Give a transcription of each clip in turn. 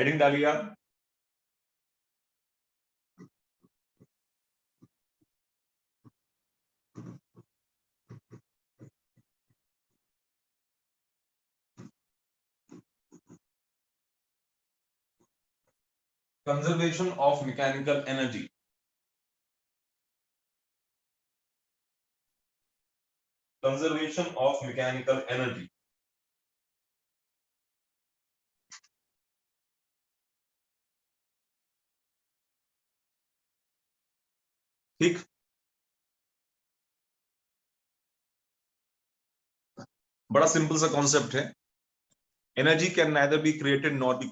Heading डालिए आप। Conservation of mechanical energy. Conservation of mechanical energy. ठीक, बड़ा सिंपल सा कॉन्सेप्ट है। Energy can neither be created nor be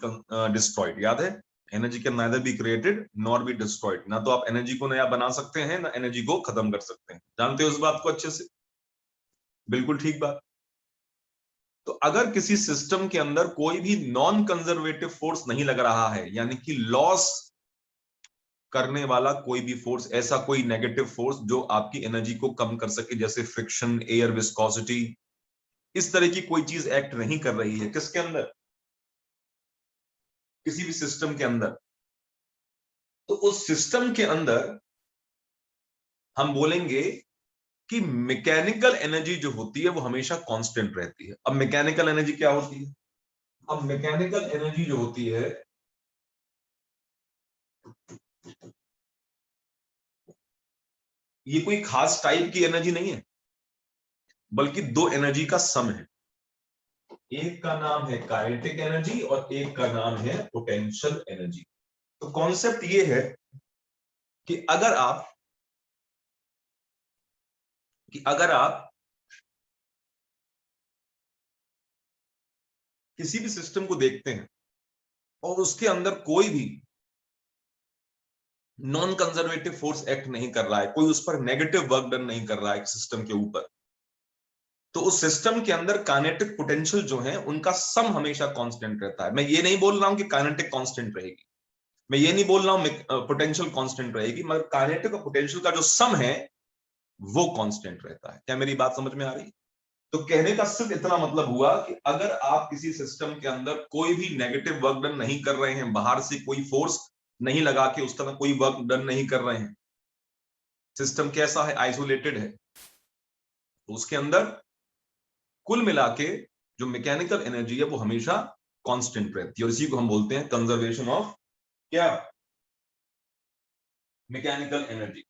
destroyed. याद है, energy can neither be created nor be destroyed. ना तो आप एनर्जी को नया बना सकते हैं, ना एनर्जी को खत्म कर सकते हैं। जानते हो इस बात को अच्छे से? बिल्कुल ठीक बात। तो अगर किसी सिस्टम के अंदर कोई भी नॉन कंजर्वेटिव फोर्स नहीं लग रहा है, यानी कि लॉस करने वाला कोई भी फोर्स, ऐसा कोई नेगेटिव फोर्स जो आपकी एनर्जी को कम कर सके, जैसे फ्रिक्शन, एयर विस्कोसिटी, इस तरह की कोई चीज एक्ट नहीं कर रही है किसके अंदर, किसी भी सिस्टम के अंदर, तो उस सिस्टम के अंदर हम बोलेंगे कि मैकेनिकल एनर्जी जो होती है वो हमेशा कांस्टेंट रहती है। अब मैकेनिकल एनर्जी क्या होती है? अब मैकेनिकल एनर्जी जो होती है ये कोई खास टाइप की एनर्जी नहीं है, बल्कि दो एनर्जी का सम है। एक का नाम है काइनेटिक एनर्जी और एक का नाम है पोटेंशियल एनर्जी। तो कॉन्सेप्ट ये है कि अगर आप किसी भी सिस्टम को देखते हैं और उसके अंदर कोई भी नॉन कंजर्वेटिव फोर्स एक्ट नहीं कर रहा है, कोई उस पर नेगेटिव वर्क डन नहीं कर रहा है सिस्टम के ऊपर, तो उस सिस्टम के अंदर काइनेटिक पोटेंशियल जो है उनका सम हमेशा कांस्टेंट रहता है। मैं ये नहीं बोल रहा हूं कि काइनेटिक कांस्टेंट रहेगी, मैं ये नहीं बोल रहा हूं पोटेंशियल कांस्टेंट रहेगी, मगर काइनेटिक और पोटेंशियल का जो सम है वो कांस्टेंट रहता है। क्या मेरी बात समझ में आ रही है? तो कहने का सिर्फ इतना मतलब हुआ कि अगर आप किसी सिस्टम के अंदर कोई भी नेगेटिव वर्क डन नहीं कर रहे हैं, बाहर से कोई फोर्स नहीं लगा के उस तरह कोई वर्क डन नहीं कर रहे हैं, सिस्टम कैसा है, आइसोलेटेड है, तो उसके अंदर कुल मिला के जो मैकेनिकल एनर्जी है वो हमेशा कांस्टेंट रहती है, और इसी को हम बोलते हैं कंजर्वेशन ऑफ क्या, मैकेनिकल एनर्जी।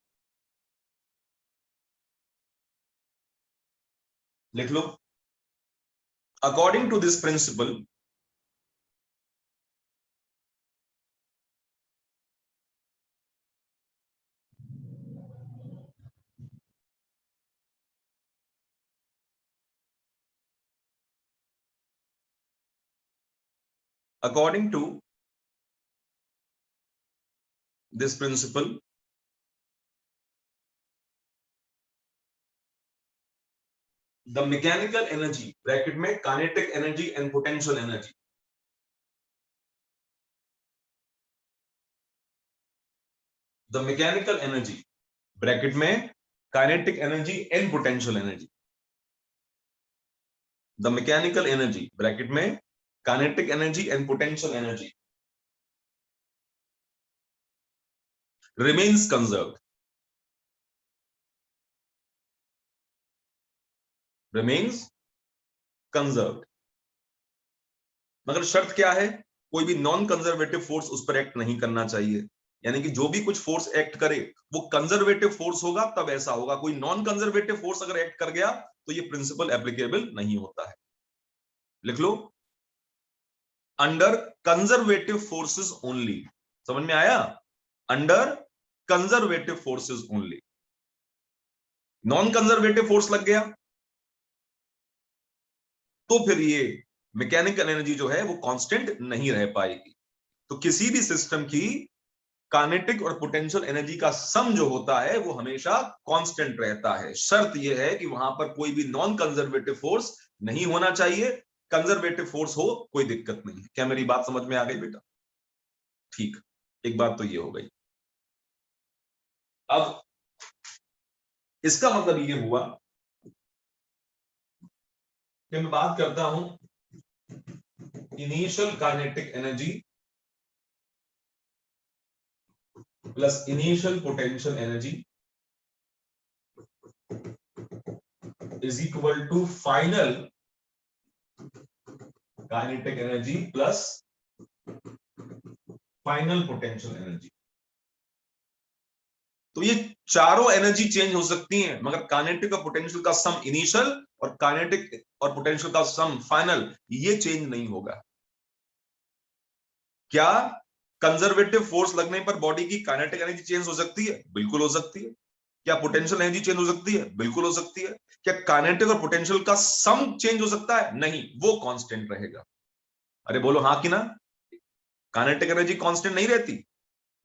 लिख लो, according to this principle, according to this principle, the mechanical energy bracket में kinetic energy and potential energy, the mechanical energy bracket में kinetic energy and potential energy, the mechanical energy bracket में kinetic energy and potential energy remains conserved, remains conserved। मगर शर्त क्या है? कोई भी non conservative force उस पर एक्ट नहीं करना चाहिए, यानी कि जो भी कुछ फोर्स एक्ट करे वो कंजर्वेटिव फोर्स होगा, तब ऐसा होगा। कोई नॉन कंजर्वेटिव फोर्स अगर एक्ट कर गया तो ये प्रिंसिपल एप्लीकेबल नहीं होता है। लिख लो, अंडर कंजर्वेटिव फोर्सेस ओनली। समझ में आया? Under conservative forces only. Non conservative force लग गया तो फिर ये मैकेनिकल एनर्जी जो है वो कांस्टेंट नहीं रह पाएगी। तो किसी भी सिस्टम की काइनेटिक और पोटेंशियल एनर्जी का सम जो होता है वो हमेशा कांस्टेंट रहता है। शर्त यह है कि वहां पर कोई भी नॉन कंजर्वेटिव फोर्स नहीं होना चाहिए, कंजर्वेटिव फोर्स हो कोई दिक्कत नहीं है। क्या मेरी बात समझ में आ गई बेटा? ठीक, एक बात तो ये हो गई। अब इसका मतलब ये हुआ कि मैं बात करता हूं initial kinetic energy plus initial potential energy is equal to final kinetic energy plus final potential energy. तो ये चारों एनर्जी चेंज हो सकती हैं, मगर काइनेटिक और पोटेंशियल का सम इनिशियल और काइनेटिक और पोटेंशियल का सम फाइनल ये चेंज नहीं होगा। क्या कंजर्वेटिव फोर्स लगने पर बॉडी की काइनेटिक एनर्जी चेंज हो सकती है? बिल्कुल हो सकती है। क्या पोटेंशियल एनर्जी चेंज हो सकती है? बिल्कुल हो सकती है। क्या काइनेटिक और पोटेंशियल का सम चेंज हो सकता है? नहीं, वो कांस्टेंट रहेगा। अरे बोलो हाँ कि ना। काइनेटिक एनर्जी कांस्टेंट नहीं रहती,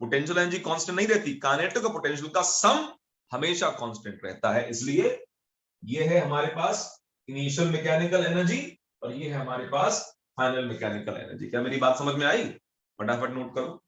पोटेंशियल एनर्जी कांस्टेंट नहीं रहती, काइनेटिक और पोटेंशियल का सम हमेशा कांस्टेंट रहता है। इसलिए ये है हमारे पास इनिशियल मैकेनिकल एनर्जी और ये है हमारे पास फाइनल मैकेनिकल एनर्जी। क्या मेरी बात समझ में आई? फटाफट नोट करो।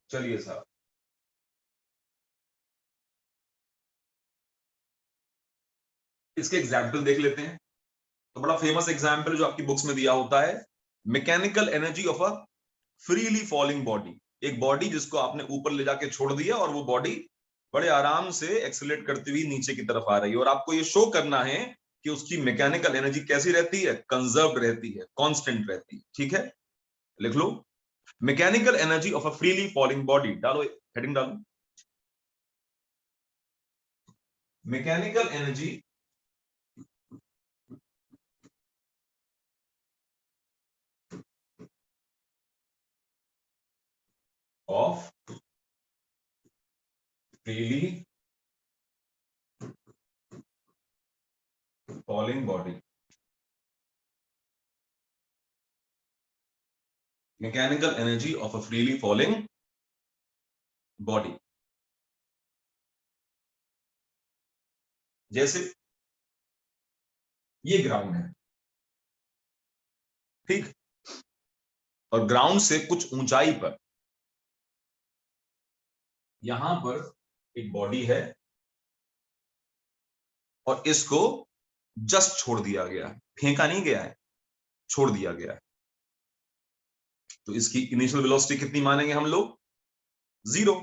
चलिए साहब, इसके एग्जाम्पल देख लेते हैं। तो बड़ा फेमस एग्जाम्पल जो आपकी बुक्स में दिया होता है, mechanical energy of a freely falling body. एक बॉडी जिसको आपने ऊपर ले जाके छोड़ दिया और वो बॉडी बड़े आराम से एक्सेलरेट करती हुई नीचे की तरफ आ रही है, और आपको ये शो करना है कि उसकी मैकेनिकल एनर्जी कैसी रहती है? कंजर्व्ड रहती है, कांस्टेंट रहती है। ठीक है, लिख लो mechanical energy of a freely falling body. डालो, हेडिंग डालो, mechanical energy of freely falling body. Mechanical energy of a freely falling body. जैसे ये ग्राउंड है, ठीक, और ग्राउंड से कुछ ऊंचाई पर यहां पर एक बॉडी है और इसको जस्ट छोड़ दिया गया है, फेंका नहीं गया है, छोड़ दिया गया है। तो इसकी इनिशियल वेलोसिटी कितनी मानेंगे हम लोग? 0।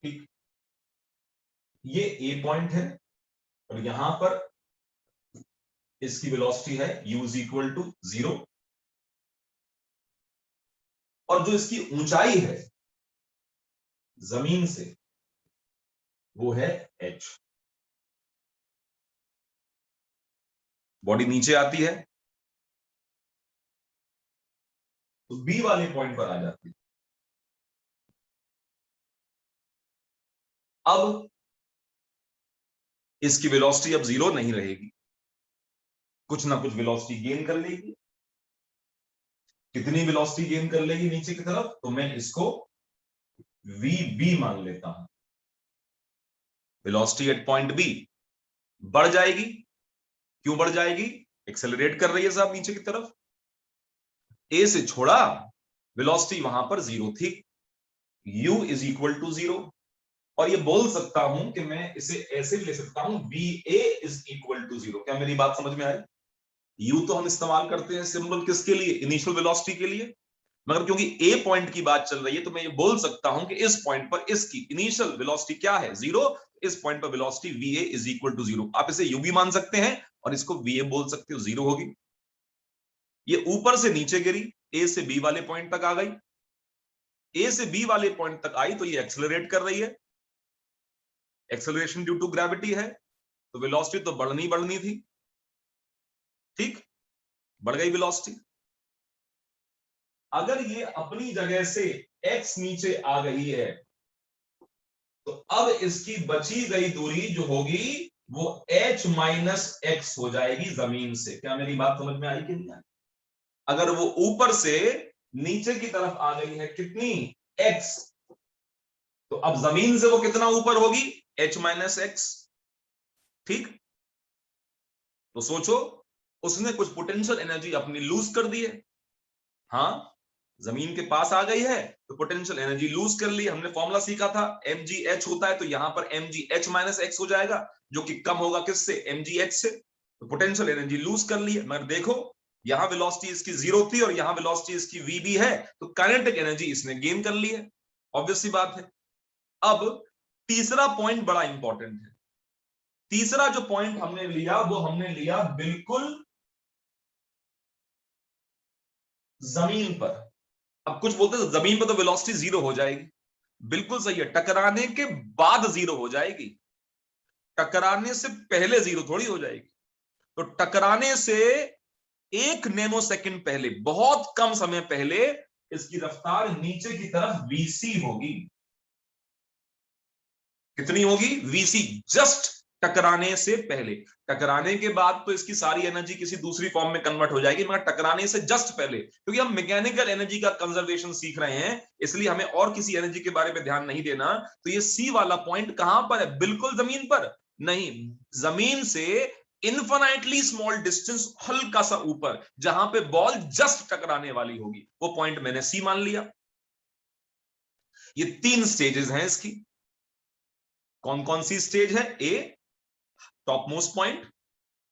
ठीक, ये ए पॉइंट है और यहां पर इसकी वेलोसिटी है u इज इक्वल टू 0, और जो इसकी ऊंचाई है जमीन से वो है h। बॉडी नीचे आती है तो बी वाले पॉइंट पर आ जाती है। अब इसकी वेलोसिटी अब 0 नहीं रहेगी, कुछ ना कुछ वेलोसिटी गेन कर लेगी। कितनी वेलोसिटी गेन कर लेगी नीचे की तरफ? तो मैं इसको वी मान लेता हूं। वेलोसिटी एट पॉइंट बी बढ़ जाएगी। क्यों बढ़ जाएगी? एक्सेलरेट कर रही है साहब नीचे की तरफ। ए से छोड़ा, वेलोसिटी वहां पर 0 थी, u इज इक्वल टू 0। और ये बोल सकता हूं कि मैं इसे ऐसे भी ले सकता हूं, B A is equal to 0। क्या मेरी बात समझ में आई? u तो हम इस्तेमाल करते हैं सिंबल किसके लिए? इनिशियल वेलोसिटी के लिए। मगर क्योंकि ए पॉइंट की बात चल रही है तो मैं ये बोल सकता हूं कि इस पॉइंट पर इसकी इनिशियल वेलोसिटी क्या है? 0। इस पॉइंट पर velocity V A is equal to 0। आप इसे यू भी मान सकते हैं और इसको वी ए बोल सकते हो, 0 होगी। ये ऊपर से नीचे गिरी, ए से बी वाले पॉइंट तक आ गई। ए से बी वाले पॉइंट तक आई तो ये एक्सेलरेट कर रही है, एक्सेलरेशन ड्यू टू ग्रेविटी है, तो वेलोसिटी तो बढ़नी बढ़नी थी। ठीक, बढ़ गई वेलोसिटी। अगर ये अपनी जगह से x नीचे आ गई है तो अब इसकी बची गई दूरी जो होगी वो h माइनस एक्स हो जाएगी जमीन से। क्या मेरी बात समझ में आई कि नहीं आई? अगर वो ऊपर से नीचे की तरफ आ गई है कितनी? x, तो अब जमीन से वो कितना ऊपर होगी, h माइनस एक्स। ठीक, तो सोचो, उसने कुछ पोटेंशियल एनर्जी अपनी लूज कर दी है। हाँ, जमीन के पास आ गई है तो पोटेंशियल एनर्जी लूज कर ली। हमने फॉर्मूला सीखा था, mgh होता है, तो यहां पर mgh माइनस एक्स हो जाएगा, जो कि कम होगा किससे, mgh से। तो पोटेंशियल एनर्जी लूज कर ली है। मगर देखो, यहां वेलोसिटी इसकी जीरो थी और यहां वेलोसिटी इसकी vb है, तो काइनेटिक एनर्जी इसने गेन कर ली है। ऑब्वियस सी बात है। अब तीसरा पॉइंट बड़ा इंपॉर्टेंट है। तीसरा जो पॉइंट हमने लिया वो हमने लिया बिल्कुल जमीन पर। अब कुछ बोलते हैं जमीन पर तो वेलोसिटी जीरो हो जाएगी, बिल्कुल सही है, टकराने के बाद जीरो हो जाएगी, टकराने से पहले जीरो थोड़ी हो जाएगी। तो टकराने से 1 नैनोसेकंड पहले, बहुत कम समय पहले, इसकी रफ्तार नीचे की तरफ वीसी होगी। कितनी होगी, वीसी, जस्ट टकराने से पहले। टकराने के बाद तो इसकी सारी एनर्जी किसी दूसरी फॉर्म में कन्वर्ट हो जाएगी, मगर टकराने से जस्ट पहले, क्योंकि हम मैकेनिकल एनर्जी का कंजर्वेशन सीख रहे हैं, इसलिए हमें और किसी एनर्जी के बारे में ध्यान नहीं देना। तो ये सी वाला पॉइंट कहां पर है, बिल्कुल जमीन पर नहीं, जमीन से इन्फिनाइटली स्मॉल डिस्टेंस, हल्का सा ऊपर, जहां पे बॉल जस्ट टकराने वाली होगी, वो पॉइंट मैंने सी मान लिया। ये 3 स्टेजेस हैं इसकी। कौन कौन सी स्टेज है, A top most point,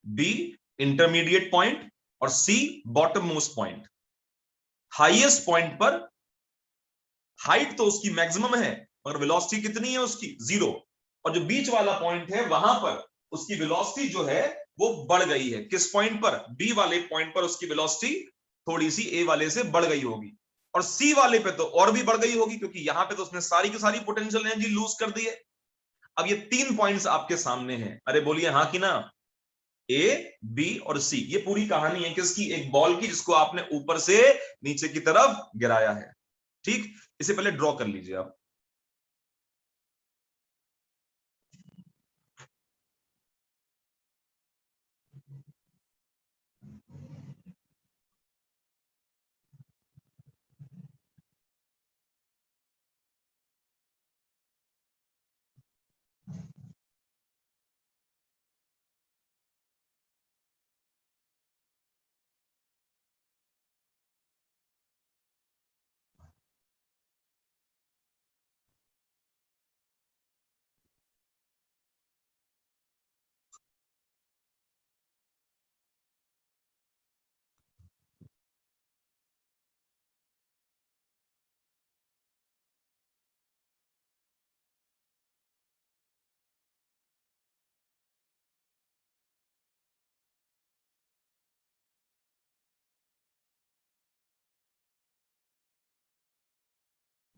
B intermediate point, और C bottom most point. Highest point पर हाइट तो उसकी मैक्सिमम है, और वेलोसिटी कितनी है उसकी, जीरो। और जो बीच वाला पॉइंट है वहां पर उसकी वेलोसिटी जो है वो बढ़ गई है। किस पॉइंट पर, बी वाले पॉइंट पर उसकी वेलोसिटी थोड़ी सी ए वाले से बढ़ गई होगी, और सी वाले पे तो और भी बढ़ गई होगी, क्योंकि यहां पे तो उसने सारी की सारी पोटेंशियल एनर्जी लूज कर दी है। अब ये 3 पॉइंट्स आपके सामने हैं, अरे बोलिए हाँ कि ना, ए, बी और सी। ये पूरी कहानी है किसकी, एक बॉल की, जिसको आपने ऊपर से नीचे की तरफ गिराया है। ठीक, इसे पहले ड्रॉ कर लीजिए आप।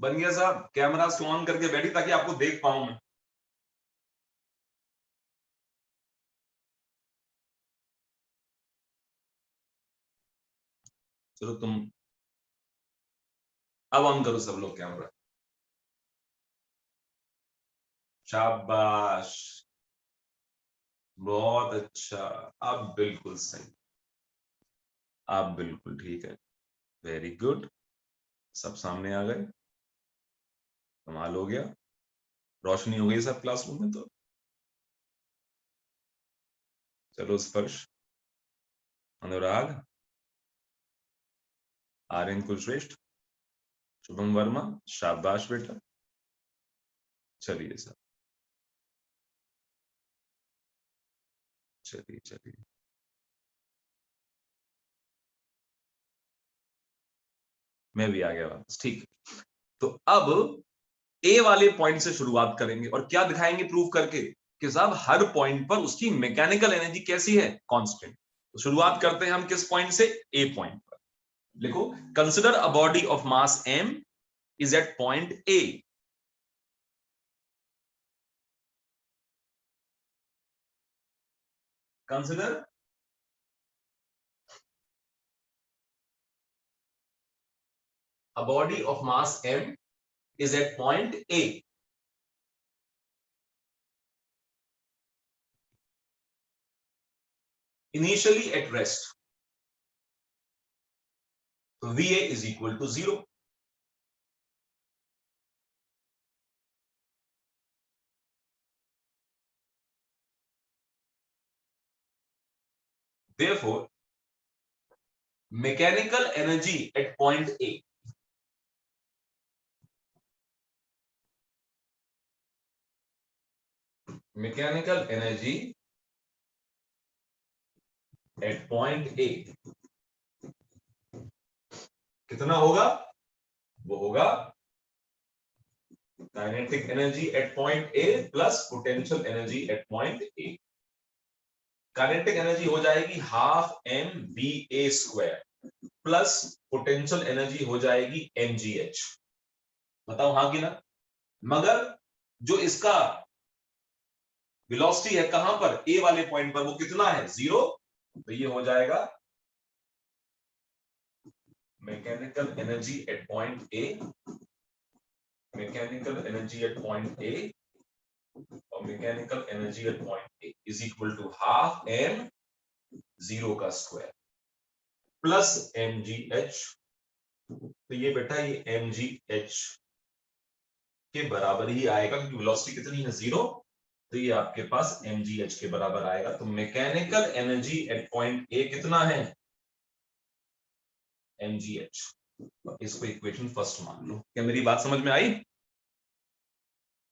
बन गया साहब, कैमरा ऑन करके बैठी ताकि आपको देख पाऊं मैं। चलो तुम अब ऑन करो सब लोग कैमरा। शाबाश, बहुत अच्छा, अब बिल्कुल सही, अब बिल्कुल ठीक है, वेरी गुड। सब सामने आ गए, कमाल हो गया, रोशनी हो गई सब क्लासरूम में। तो चलो स्पर्श, अनुराग, आर्यन कुलश्रेष्ठ, शुभम वर्मा, शाबाश बेटा। चलिए सर, चलिए चलिए, मैं भी आ गया वापस। ठीक, तो अब ए वाले पॉइंट से शुरुआत करेंगे और क्या दिखाएंगे प्रूव करके, कि साहब हर पॉइंट पर उसकी मैकेनिकल एनर्जी कैसी है, कांस्टेंट। तो शुरुआत करते हैं हम किस पॉइंट से, ए पॉइंट पर। लिखो, consider a body of mass m is at point A. Consider a body of mass m is at point A. Initially at rest. So Va is equal to 0. Therefore, mechanical energy at point A mechanical energy at point A कितना होगा? वो होगा kinetic energy at point A plus potential energy at point A. Kinetic energy हो जाएगी half M B ए square plus potential energy हो जाएगी M G H. बताओ हाँ कि ना? मगर जो इसका वेलोसिटी है कहां पर? ए वाले पॉइंट पर, वो कितना है? 0। तो ये हो जाएगा mechanical energy at point A, mechanical energy at point A और mechanical energy at point A is equal to half M 0 का square plus M G H. तो ये बेटा ये एम जी एच के बराबर ही आएगा क्योंकि वेलोसिटी कितनी है? 0। तो ये आपके पास एम जी एच के बराबर आएगा। तो mechanical energy at point A कितना है? M G H. इसको इक्वेशन फर्स्ट मान लो। क्या मेरी बात समझ में आई?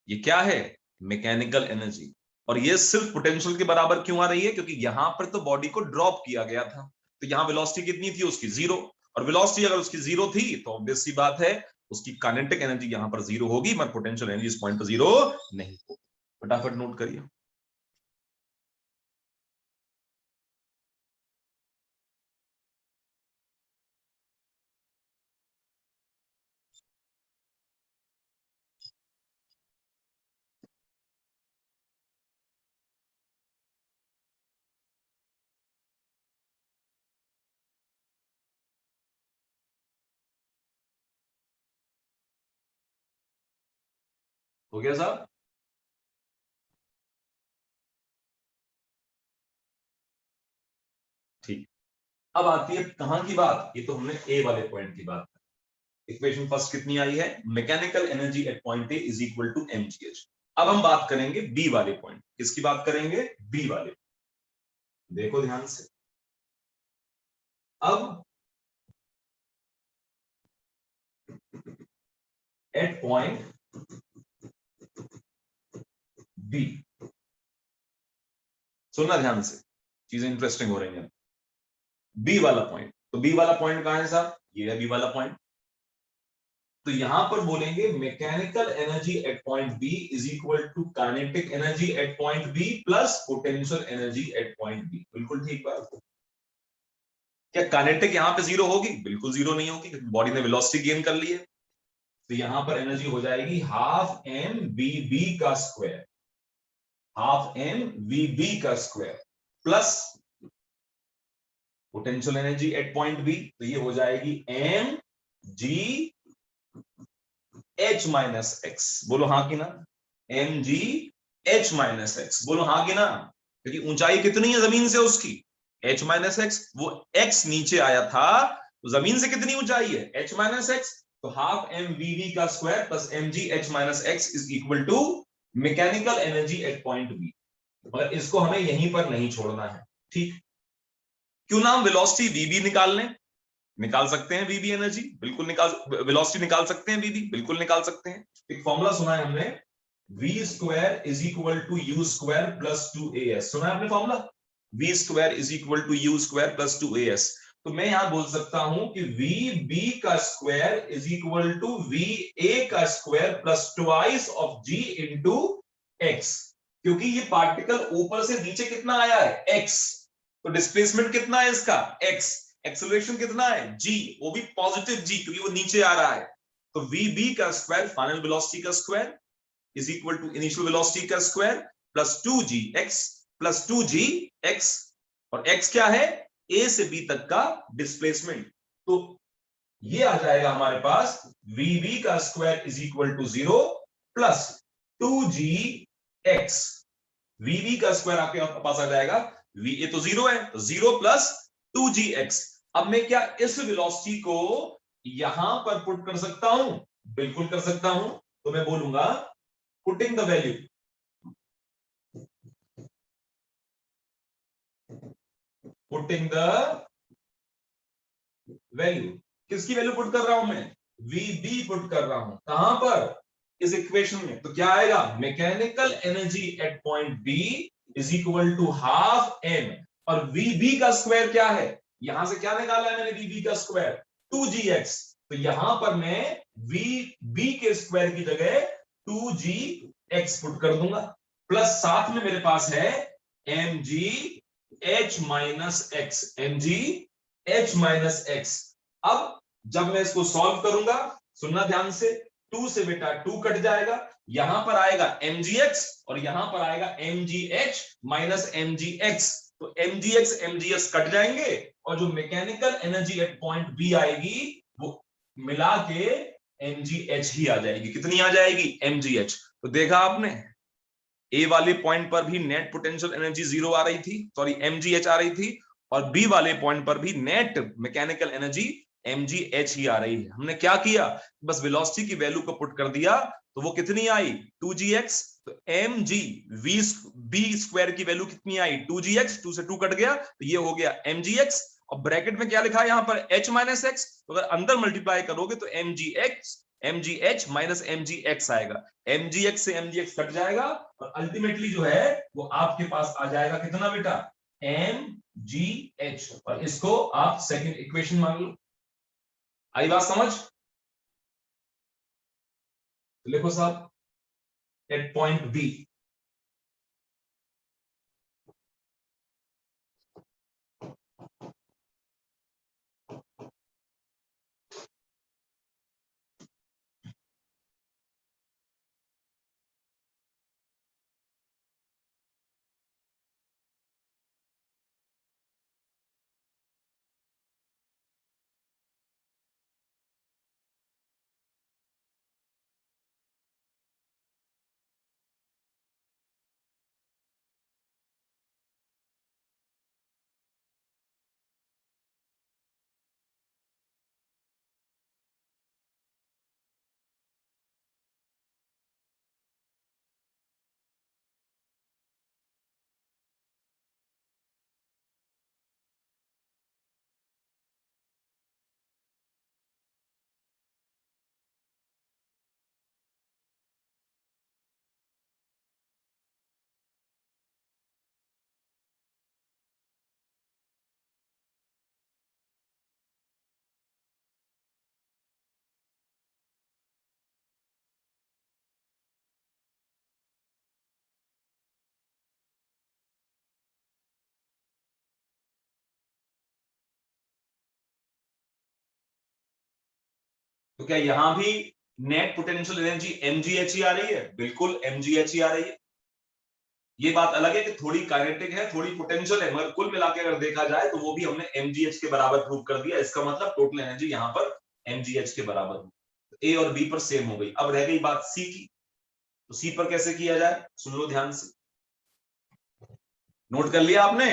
ये क्या है? Mechanical energy. और ये सिर्फ पोटेंशियल के बराबर क्यों आ रही है? क्योंकि यहां पर तो बॉडी को ड्रॉप किया गया था, तो यहां वेलोसिटी कितनी थी उसकी? 0। और वेलोसिटी अगर उसकी 0 थी तो ऑब्वियस सी बात है उसकी काइनेटिक एनर्जी यहां पर 0 होगी, मगर पोटेंशियल एनर्जी इस पॉइंट पर 0 नहीं होगी। फटाफट नोट करिए। हो गया साहब? ठीक। अब आती है कहां की बात? ये तो हमने ए वाले पॉइंट की बात। इक्वेशन फर्स्ट कितनी आई है? Mechanical energy at point A is equal to mgh। अब हम बात करेंगे बी वाले पॉइंट। किसकी बात करेंगे? बी वाले। देखो ध्यान से। अब एट पॉइंट बी, सुनना ध्यान से, चीजें इंटरेस्टिंग हो रही हैं। बी वाला पॉइंट, तो बी वाला पॉइंट कहां है साहब? ये है बी वाला पॉइंट। तो यहां पर बोलेंगे mechanical energy at point B is equal to kinetic energy at point B plus potential energy at point B. बिल्कुल ठीक बात। क्या काइनेटिक यहां पे 0 होगी? बिल्कुल 0 नहीं होगी, क्योंकि बॉडी ने वेलोसिटी गेन कर ली है। तो यहां पर एनर्जी हो जाएगी हाफ एम वी बी का square, half M V B का square plus potential energy at point B. तो ये हो जाएगी M G H minus X. बोलो हाँ कि ना? M G H minus X. बोलो हाँ कि ना? क्योंकि ऊंचाई कितनी है जमीन से उसकी? H minus X. वो एक्स नीचे आया था तो जमीन से कितनी ऊंचाई है? H minus X. तो हाफ एम वी वी का square plus M G H minus X is equal to mechanical energy at point B. मगर इसको हमें यहीं पर नहीं छोड़ना है। ठीक। क्यों ना हम वेलोसिटी वी बी निकाल लें? निकाल सकते हैं वीबी एनर्जी, बिल्कुल निकाल, वेलोसिटी निकाल सकते हैं वीबी, बिल्कुल निकाल सकते हैं। एक फॉर्मूला सुना है हमने, V square is equal to U square plus 2as। सुना है आपने formula? V square is equal to U square plus 2as। तो मैं यहां बोल सकता हूं कि वी बी का square is equal to V A का square plus twice of G into X. क्योंकि ये पार्टिकल ऊपर से नीचे कितना आया है? एक्स। तो डिस्प्लेसमेंट कितना है इसका? एक्स। एक्सेलरेशन कितना है? जी, वो भी पॉजिटिव जी, क्योंकि वो नीचे आ रहा है। तो वी बी का स्क्वायर फाइनल वेलोसिटी का square is equal to initial velocity का square plus 2g x plus 2g x। और x क्या है? a से b तक का डिस्प्लेसमेंट। तो ये आ जाएगा हमारे पास vb का square is equal to 0 plus 2g x। vb का स्क्वायर आपके पास आ जाएगा, va तो 0 है, तो 0 प्लस 2gx। अब मैं क्या इस वेलोसिटी को यहां पर पुट कर सकता हूं? बिल्कुल कर सकता हूं। तो मैं बोलूंगा putting the value, putting the value, किसकी वैल्यू पुट कर रहा हूं मैं, VB पुट कर रहा हूं, कहां पर, इस इक्वेशन में। तो क्या आएगा, mechanical energy at point B is equal to half M, और VB का स्क्वायर क्या है, यहां से क्या निकाला है मैंने, VB का स्क्वायर 2gx, तो यहां पर मैं VB के स्क्वायर की जगह 2gx पुट कर दूंगा, प्लस साथ में मेरे पास है mgh minus x, mgh minus x. अब जब मैं इसको सॉल्व करूंगा, सुनना ध्यान से, 2 से बेटा 2 कट जाएगा, यहां पर आएगा mgx और यहां पर आएगा mgh माइनस mgx, तो mgx mgx कट जाएंगे और जो mechanical energy at point B आएगी वो मिला के mgh ही आ जाएगी। कितनी आ जाएगी, mgh। तो देखा आपने, ए वाले पॉइंट पर भी नेट पोटेंशियल एनर्जी 0 आ रही थी, सॉरी mgh आ रही थी, और बी वाले पॉइंट पर भी नेट मैकेनिकल एनर्जी mgh ही आ रही है। हमने क्या किया, बस वेलोसिटी की वैल्यू को पुट कर दिया, तो वो कितनी आई 2gx, तो mg v स्क्वायर की वैल्यू कितनी आई 2gx, 2 से 2 कट गया, तो ये हो गया mgx, और ब्रैकेट में क्या लिखा है यहां पर h माइनस एक्स, तो अगर अंदर मल्टीप्लाई करोगे तो mgh माइनस mgx आएगा, mgx से mgx कट जाएगा, और अल्टीमेटली जो है वो आपके पास आ जाएगा कितना बेटा, mgh, और इसको आप सेकंड इक्वेशन मान लो। आई बात समझ, लिखो साहब, एट पॉइंट बी तो क्या यहां भी नेट पोटेंशियल एनर्जी mgh ही आ रही है, बिल्कुल mgh ही आ रही है। ये बात अलग है कि थोड़ी काइनेटिक है थोड़ी पोटेंशियल है, मगर कुल मिलाकर अगर देखा जाए तो वो भी हमने mgh के बराबर प्रूव कर दिया, इसका मतलब टोटल एनर्जी यहां पर mgh के बराबर हुई, ए और बी पर सेम हो गई। अब रह गई बात सी की, तो सी पर कैसे किया जाए, सुन लो ध्यान से, नोट कर लिया आपने,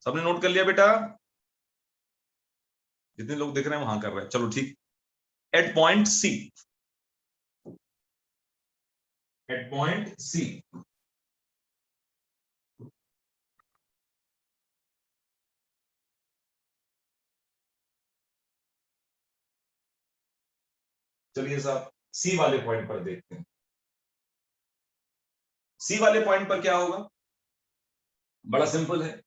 सबने नोट कर लिया बेटा, जितने लोग देख रहे हैं वहां कर रहे हैं, चलो ठीक। At point C, at point C, चलिए साहब सी वाले पॉइंट पर देखते हैं। सी वाले पॉइंट पर क्या होगा, बड़ा सिंपल है,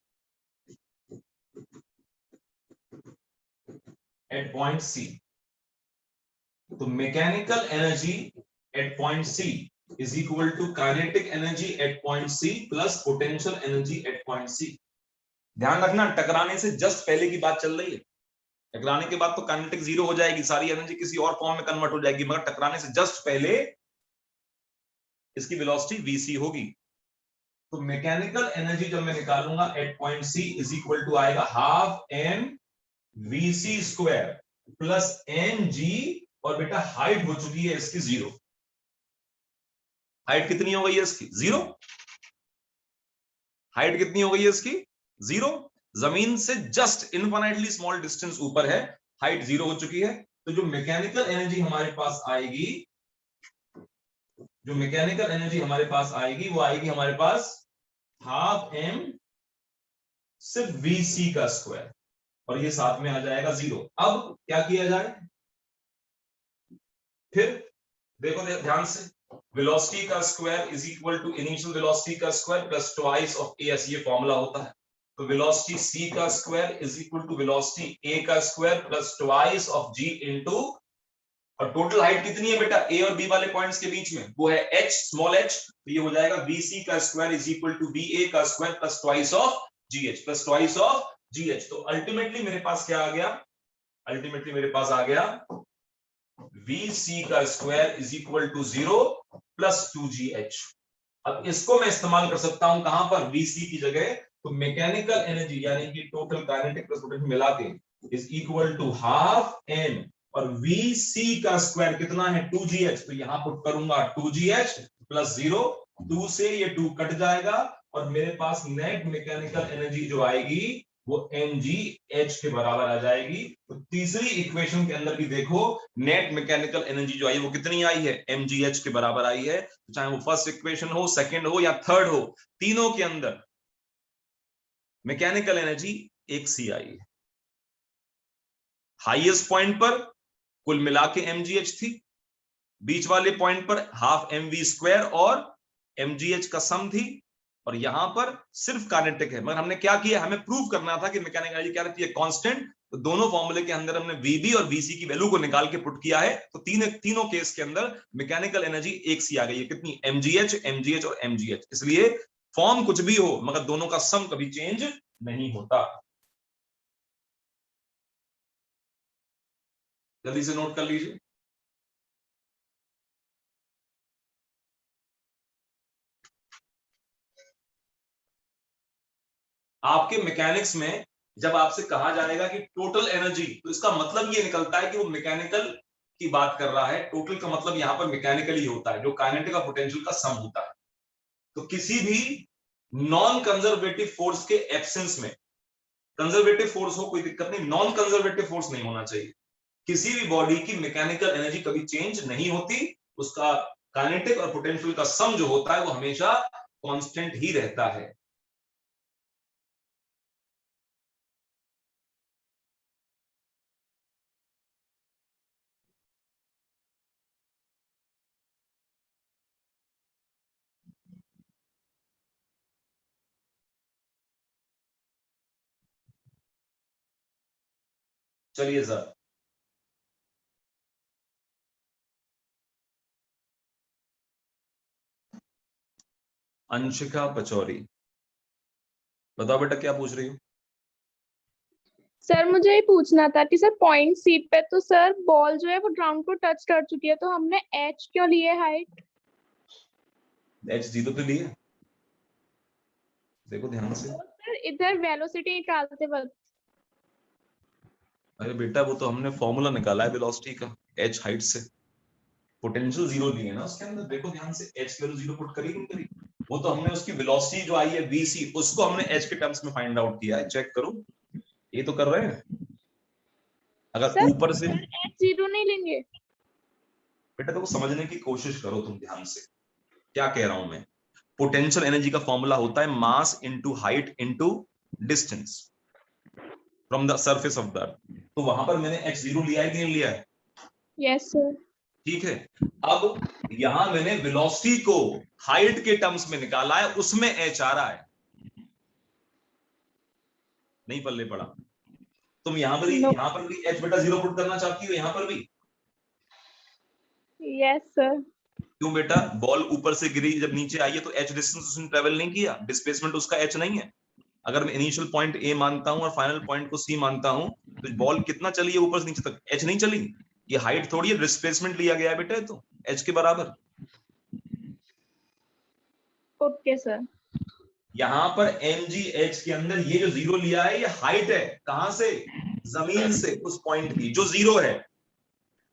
एट पॉइंट सी, तो mechanical energy at point C is equal to kinetic energy at point C plus potential energy at point C. ध्यान रखना, टकराने से जस्ट पहले की बात चल रही है, टकराने के बाद तो काइनेटिक 0 हो जाएगी, सारी एनर्जी किसी और फॉर्म में कन्वर्ट हो जाएगी, मगर टकराने से जस्ट पहले इसकी वेलोसिटी vc होगी। तो मैकेनिकल एनर्जी जब मैं निकालूंगा at point C is equal to आएगा half M vc square plus M G, और बेटा हाइट हो चुकी है इसकी 0, हाइट कितनी हो गई है इसकी 0, हाइट कितनी हो गई है इसकी 0, जमीन से जस्ट इनफाइनाइटली स्मॉल डिस्टेंस ऊपर है, हाइट 0 हो चुकी है। तो जो मैकेनिकल एनर्जी हमारे पास आएगी, जो मैकेनिकल एनर्जी हमारे पास आएगी वो आएगी हमारे पास हाफ एम सिर्फ VC का स्क्वायर, और ये साथ में आ जाएगा 0। अब क्या किया जाए, फिर देखो ध्यान से, वेलोसिटी का square is equal to initial velocity का square plus twice of S, ये फॉर्मूला होता है। तो वेलोसिटी c का square is equal to velocity a का square plus twice of g into, और टोटल हाइट कितनी है बेटा a और b वाले पॉइंट्स के बीच में, वो है h, स्मॉल h। तो ये हो जाएगा VC का square is equal to VA का square plus twice of GH, plus twice of GH। तो अल्टीमेटली मेरे पास क्या आ गया, अल्टीमेटली मेरे पास आ गया VC का square is equal to 0 plus 2GH। अब इसको मैं इस्तेमाल कर सकता हूं कहां पर, VC की जगह, तो मैकेनिकल एनर्जी यानी कि टोटल काइनेटिक प्लस पोटेंशियल मिला के is equal to half m, और VC का स्क्वायर कितना है 2GH, तो यहां पुट करूंगा 2GH प्लस 0, 2 से ये 2 कट जाएगा, और मेरे पास नेट मैकेनिकल एनर्जी जो आएगी वो mgh के बराबर आ जाएगी। तो तीसरी इक्वेशन के अंदर भी देखो, नेट मैकेनिकल एनर्जी जो आई है वो कितनी आई है, mgh के बराबर आई है। चाहे वो फर्स्ट इक्वेशन हो, सेकंड हो या थर्ड हो, तीनों के अंदर मैकेनिकल एनर्जी एक सी आई है। हाईएस्ट पॉइंट पर कुल मिला के mgh थी, बीच वाले पॉइंट पर हाफ mv स्क्वायर और mgh का सम थी, और यहां पर सिर्फ काइनेटिक है। मगर हमने क्या किया, हमें प्रूव करना था कि मैकेनिकल एनर्जी क्या रहती है, कांस्टेंट। तो दोनों फॉर्मूले के अंदर हमने VB और VC की वैल्यू को निकाल के पुट किया है, तो तीनों केस के अंदर मैकेनिकल एनर्जी एक सी आ गई है। कितनी, mgh और mgh। इसलिए फॉर्म कुछ भी हो मगर दोनों का सम कभी चेंज नहीं होता। जल्दी से नोट कर लीजिए। आपके मैकेनिक्स में जब आपसे कहा जाएगा कि टोटल एनर्जी, तो इसका मतलब ये निकलता है कि वो मैकेनिकल की बात कर रहा है। टोटल का मतलब यहां पर मैकेनिकल ही होता है, जो काइनेटिक और पोटेंशियल का सम होता है। तो किसी भी नॉन कंजर्वेटिव फोर्स के एब्सेंस में, कंजर्वेटिव फोर्स हो कोई दिक्कत नहीं, नॉन कंजर्वेटिव फोर्स नहीं होना चाहिए, किसी भी बॉडी की मैकेनिकल एनर्जी कभी चेंज नहीं होती। उसका काइनेटिक और पोटेंशियल का सम जो होता है वो हमेशा कांस्टेंट ही रहता है। चलिए सर, अंशिका पचौरी, बताओ बेटा क्या पूछ रही हो। सर मुझे ये पूछना था कि सर पॉइंट सी पे तो सर बॉल जो है वो ग्राउंड को टच कर चुकी है, तो हमने एच क्यों लिए हाइट? एच 0 पे लिए, देखो ध्यान से। सर इधर वेलोसिटी निकालते वक्त। अरे बेटा वो तो हमने फॉर्मूला निकाला है वेलोसिटी का, एच हाइट से, पोटेंशियल 0 लिए ना उसके अंदर, देखो ध्यान से, एच की वैल्यू 0 पुट करी नहीं करी, वो तो हमने उसकी वेलोसिटी जो आई है VC, उसको हमने एच के टर्म्स में फाइंड आउट किया है। चेक करो, ये तो कर रहे हैं। अगर ऊपर से एच 0 नहीं लेंगे बेटा, तो समझने की कोशिश करो तुम ध्यान से, क्या कह रहा हूं मैं। पोटेंशियल एनर्जी का फॉर्मूला होता है mass into height into distance from the surface of the earth. तो वहां पर मैंने h0 लिया है कि नहीं लिया है? Yes sir. ठीक है। अब यहां मैंने वेलोसिटी को हाइट के टर्म्स में निकाला है, उसमें h आ रहा है, नहीं पल्ले पड़ा। तुम यहां पर भी h बटा 0 पुट करना चाहती हो, यहां पर भी। Yes sir. क्यों बेटा, बॉल ऊपर से गिरी जब नीचे आई है तो h डिस्टेंस उसने ट्रेवल नहीं किया, डिस्प्लेसमेंट उसका h नहीं है। अगर मैं इनिशियल पॉइंट A मानता हूं और फाइनल पॉइंट को C मानता हूं, तो बॉल कितना चली है ऊपर से नीचे तक, h नहीं चली। ये हाइट थोड़ी है, डिस्प्लेसमेंट लिया गया है बेटा, तो h के बराबर। Okay sir. यहां पर mgh के अंदर ये जो 0 लिया है, ये हाइट है, कहां से, जमीन से, उस पॉइंट की जो 0 है।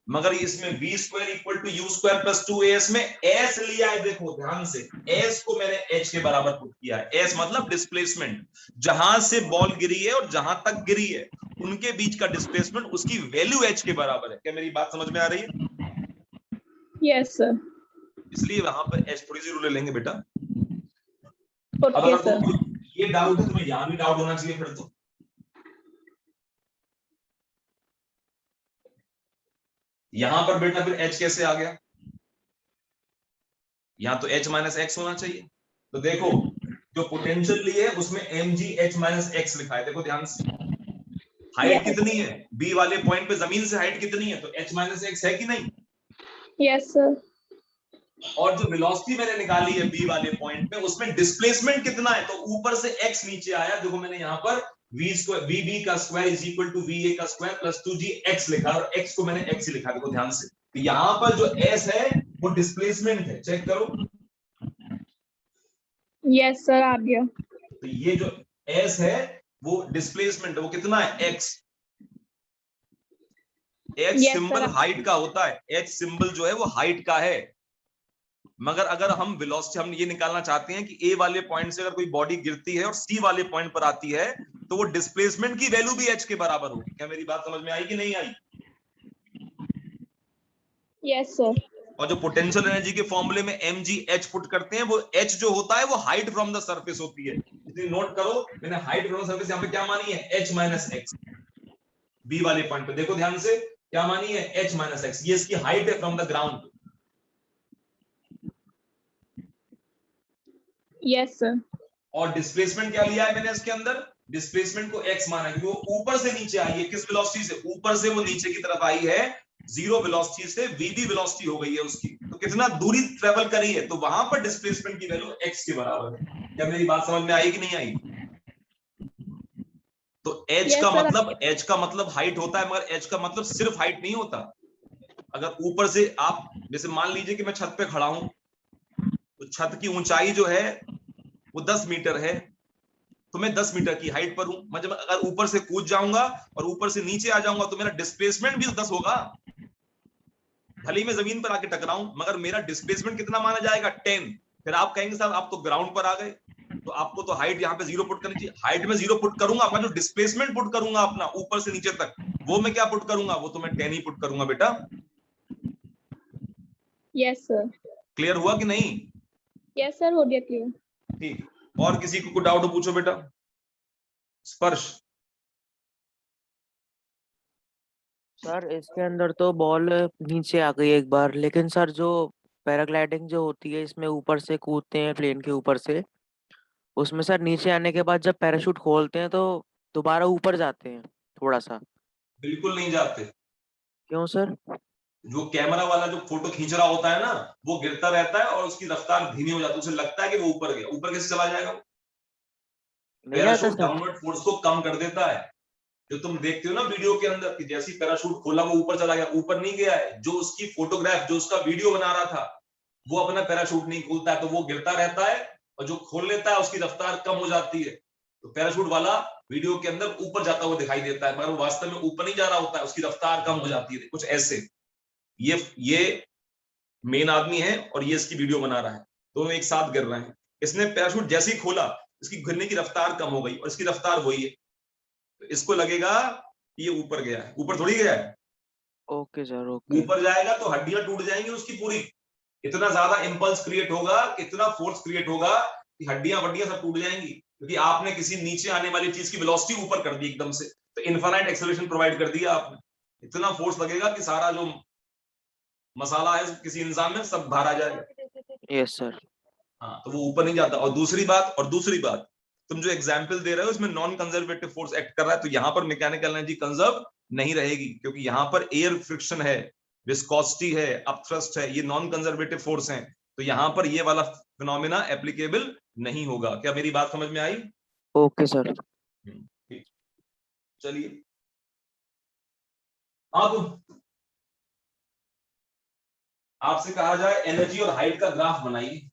मगर इसमें v square equal to u square plus 2as में s लिया है, देखो ध्यान से, s को मैंने h के बराबर पुट किया है। s मतलब डिस्प्लेसमेंट, जहां से बॉल गिरी है और जहां तक गिरी है उनके बीच का डिस्प्लेसमेंट, उसकी वैल्यू h के बराबर है। क्या मेरी बात समझ में आ रही है? Yes sir. इसलिए वहां पर h थोड़ी 0 ले लेंगे बेटा। अब ओके अगर सर। तुमको ये डाउट है, तुम्हें यहां भी डाउट होना चाहिए फिर तो। यहां पर बेटा फिर h कैसे आ गया? यहां तो h माइनस एक्स होना चाहिए। तो देखो जो पोटेंशियल ली है उसमें mg h माइनस एक्स लिखा है, देखो ध्यान से। हाइट यस कितनी है b वाले पॉइंट पे, जमीन से हाइट कितनी है, तो h माइनस एक्स है कि नहीं। Yes sir. और जो वेलोसिटी मैंने निकाली है बी वाले पॉइंट में, उसमें डिस्प्लेसमेंट कितना है, तो ऊपर से x नीचे आया। देखो मैंने यहाँ पर v स्क्वायर वी बी का square is equal to V A का स्क्वायर प्लस 2g x लिखा, और x को मैंने x ही लिखा। देखो ध्यान से, तो यहाँ पर जो s है वो डिस्प्लेसमेंट है, चेक करो। यस सर आ गया। तो ये जो s है वो डिस्प्लेसमेंट है, वो कितना है x। h yes symbol sir. Height का होता है, h सिंबल जो है वो हाइट का है। मगर अगर हम वेलोसिटी हम ये निकालना चाहते हैं कि ए वाले पॉइंट से अगर कोई बॉडी गिरती है और सी वाले पॉइंट पर आती है, तो वो डिस्प्लेसमेंट की वैल्यू भी एच के बराबर होगी। क्या मेरी बात समझ में आई कि नहीं आई? Yes sir. और जो पोटेंशियल एनर्जी के फॉर्मूले में एम जी एच पुट करते हैं, वो एच जो होता है वो हाइट फ्रॉम द सरफेस होती है। इसलिए नोट करो, मैंने हाइट फ्रॉम द सरफेस यहाँ पे क्या मानी है, एच माइनस एक्स। बी वाले पॉइंट पे देखो ध्यान से, क्या मानी है, एच माइनस एक्स। ये इसकी हाइट है from the ground. Yes sir. और डिस्प्लेसमेंट क्या लिया है मैंने इसके अंदर, डिस्प्लेसमेंट को x माना, क्योंकि वो ऊपर से नीचे आई है। किस वेलोसिटी से, ऊपर से वो नीचे की तरफ आई है, जीरो वेलोसिटी से vb वेलोसिटी हो गई है उसकी। तो कितना दूरी ट्रेवल करी है, तो वहां पर डिस्प्लेसमेंट की वैल्यू x के बराबर है। क्या मेरी बात समझ में आई कि नहीं आई? तो h का यस सर। मतलब, h का मतलब हाइट होता है, मगर h का मतलब सिर्फ हाइट नहीं होता। अगर ऊपर से आप, जैसे मान लीजिए कि मैं छत पे खड़ा हूं, तो छत की ऊंचाई जो है वो 10 मीटर है, तो मैं 10 मीटर की हाइट पर हूं। मैं जब अगर ऊपर से कूद जाऊंगा और ऊपर से नीचे आ जाऊंगा, तो मेरा डिस्प्लेसमेंट भी 10 होगा। भले ही मैं जमीन पर आके टकराऊं, मगर मेरा डिस्प्लेसमेंट कितना माना जाएगा, 10। फिर आप कहेंगे साहब आप तो ग्राउंड पर आ गए, तो आपको तो हाइट यहाँ पे 0 पुट करनी चाहिए। हाइट में 0 पुट करूंगा, अपना जो डिस्प्लेसमेंट पुट करूंगा अपना ऊपर से नीचे तक, वो मैं क्या पुट करूंगा, वो तो मैं 10 ही पुट करूंगा बेटा। Yes sir. क्लियर हुआ कि नहीं? यस सर हो गया क्लियर। ठीक। और किसी को डाउट हो पूछो बेटा। स्पर्श। सर इसके अंदर तो बॉल नीचे आ गई एक बार, लेकिन सर जो पैराग्लाइडिंग जो होती है इसमें ऊपर से कूदते हैं प्लेन के ऊपर से, उसमें सर नीचे आने के बाद जब पैराशूट खोलते हैं तो दोबारा ऊपर जाते हैं थोड़ा सा। बिल्कुल नहीं जाते। क्यों सर? जो कैमरा वाला जो फोटो खींच रहा होता है ना, वो गिरता रहता है और उसकी रफ्तार धीमी हो जाती है, उसे लगता है कि वो ऊपर गया। ऊपर कैसे चला जाएगा? नहीं आता पैराशूट सर। डाउनवर्ड फोर्स को कम कर देता है। जो तुम देखते हो ना वीडियो के अंदर कि जैसे ही पैराशूट खोला वो ऊपर चला गया, ऊपर नहीं गया है। जो उसकी फोटोग्राफ, जो उसका वीडियो बना रहा था, वो अपना पैराशूट नहीं खोलता है, तो वो गिरता रहता है, और जो खोल लेता है उसकी रफ्तार कम हो जाती है। तो पैराशूट वाला वीडियो के अंदर ऊपर जाता हुआ दिखाई देता है, मगर वो वास्तव में ऊपर नहीं जा रहा होता है, उसकी रफ्तार कम हो जाती है, कुछ ऐसे। ये मेन आदमी है और ये इसकी वीडियो बना रहा है, दोनों एक साथ गिर रहे हैं। इसने पैराशूट जैसे ही खोला, इसकी गिरने की रफ्तार कम हो गई, और इसकी रफ्तार वही है, तो इसको लगेगा कि ये ऊपर गया है। ऊपर थोड़ी गया है। Okay sir okay. ऊपर जाएगा तो हड्डियां टूट जाएंगी उसकी पूरी। इतना ज्यादा इंपल्स क्रिएट होगा, इतना फोर्स क्रिएट होगा कि हड्डियां वड्डियां सब टूट जाएंगी, क्योंकि आपने किसी नीचे आने वाली चीज की वेलोसिटी ऊपर कर दी एकदम से, तो इनफाइनाइट एक्सेलरेशन प्रोवाइड कर दिया आपने। इतना फोर्स लगेगा कि सारा जो मसाला है किसी इंसान में सब बाहर आ जाएगा। Yes sir. हाँ, तो वो ऊपर नहीं जाता। और दूसरी बात, तुम जो एग्जाम्पल दे रहे हो इसमें नॉन कंजर्वेटिव फोर्स एक्ट कर रहा है, तो यहां पर मैकेनिकल एनर्जी कंजर्व नहीं रहेगी, क्योंकि यहां पर एयर फ्रिक्शन है, विस्कोसिटी है, अपथ्रस्ट है, ये नॉन कंजर्वेटिव फोर्स हैं। तो यहां पर ये वाला फिनोमेना एप्लीकेबल नहीं होगा। क्या मेरी बात समझ में आई? Okay sir. ठीक, चलिए। अब आपसे कहा जाए एनर्जी और हाइट का ग्राफ बनाइए।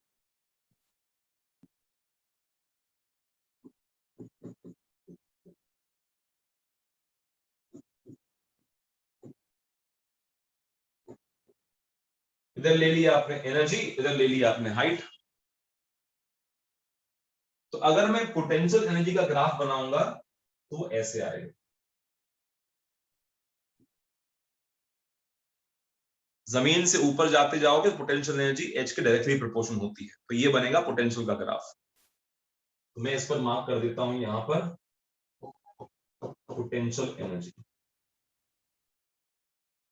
इधर ले लिया आपने एनर्जी, इधर ले लिया आपने हाइट। तो अगर मैं पोटेंशियल एनर्जी का ग्राफ बनाऊंगा तो वो ऐसे आएगा। जमीन से ऊपर जाते जाओगे पोटेंशियल एनर्जी एच के डायरेक्टली प्रोपोर्शनल होती है, तो ये बनेगा पोटेंशियल का ग्राफ। तो मैं इस पर मार्क कर देता हूं यहां पर पोटेंशियल एनर्जी।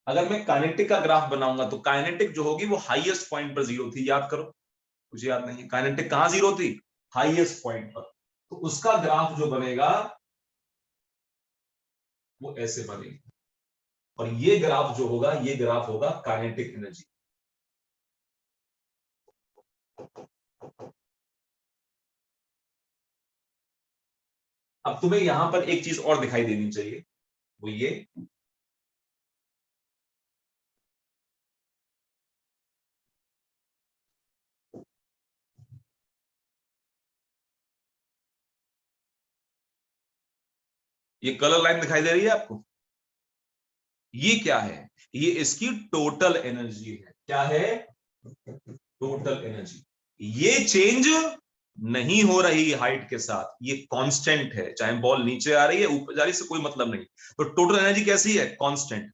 अगर मैं काइनेटिक का ग्राफ बनाऊंगा तो काइनेटिक जो होगी वो हाईएस्ट पॉइंट पर जीरो थी, याद करो, मुझे याद नहीं है काइनेटिक कहां जीरो थी, हाईएस्ट पॉइंट पर। तो उसका ग्राफ जो बनेगा वो ऐसे बनेगा, और ये ग्राफ जो होगा ये ग्राफ होगा काइनेटिक एनर्जी। अब तुम्हें यहां पर एक चीज और दिखाई देनी चाहिए, वो ये कलर लाइन दिखाई दे रही है आपको, ये क्या है, ये इसकी टोटल एनर्जी है। क्या है, टोटल एनर्जी। ये चेंज नहीं हो रही हाइट के साथ, ये कांस्टेंट है, चाहे बॉल नीचे आ रही है ऊपर जा रही है, से कोई मतलब नहीं। तो टोटल एनर्जी कैसी है, कांस्टेंट।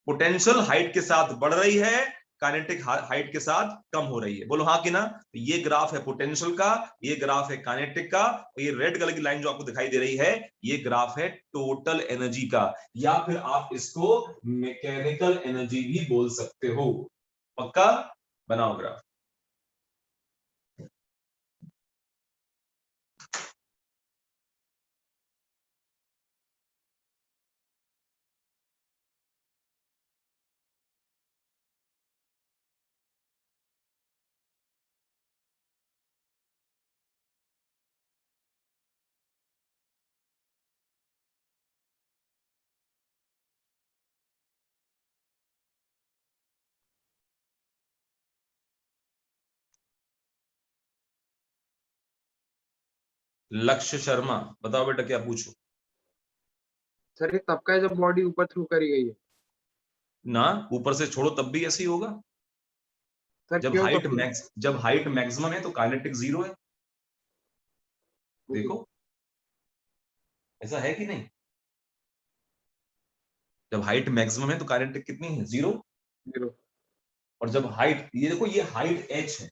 पोटेंशियल हाइट के साथ बढ़ रही है, काइनेटिक हाइट के साथ कम हो रही है। बोलो हाँ कि ना। ये ग्राफ है पोटेंशियल का, ये ग्राफ है काइनेटिक का, और ये रेड कलर की लाइन जो आपको दिखाई दे रही है ये ग्राफ है टोटल एनर्जी का, या फिर आप इसको मैकेनिकल एनर्जी भी बोल सकते हो। पक्का, बनाओ ग्राफ। लक्ष्य शर्मा, बताओ बेटा क्या पूछो। सर ये तब का है जब बॉडी ऊपर थ्रू करी गई है। ना, ऊपर से छोड़ो तब भी ऐसे ही होगा। सर जब क्यों हाइट कब? जब हाइट मैक्सिमम है तो काइनेटिक जीरो है। देखो ऐसा है कि नहीं, जब हाइट मैक्सिमम है तो काइनेटिक कितनी है, जीरो। जीरो। और जब हाइट, ये देखो ये हाइट h है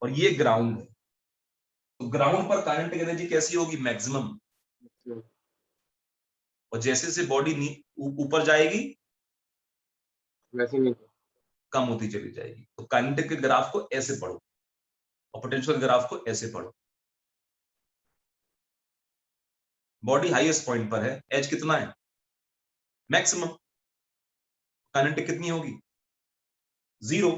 और ये ग्राउंड है, तो ग्राउंड पर काइनेटिक एनर्जी कैसी होगी, मैक्सिमम। और जैसे जैसे बॉडी ऊपर जाएगी वैसे नहीं। कम होती चली जाएगी। तो काइनेटिक के ग्राफ को ऐसे पढ़ो और पोटेंशियल ग्राफ को ऐसे पढ़ो। बॉडी हाईएस्ट पॉइंट पर है, एच कितना है, मैक्सिमम। काइनेटिक कितनी होगी, जीरो।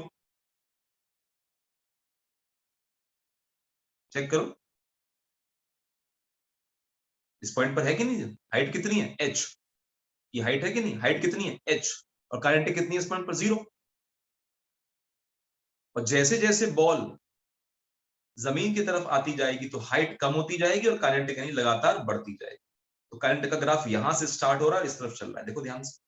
चेक करो इस पॉइंट पर है कि नहीं, हाइट कितनी है, एच। ये हाइट है कि नहीं, हाइट कितनी है, एच। और काइनेटिक कितनी है इस पॉइंट पर, जीरो। और जैसे जैसे बॉल जमीन की तरफ आती जाएगी तो हाइट कम होती जाएगी और काइनेटिक एनर्जी लगातार बढ़ती जाएगी। तो काइनेटिक का ग्राफ यहां से स्टार्ट हो रहा है, इस तरफ चल रहा है, देखो ध्यान से।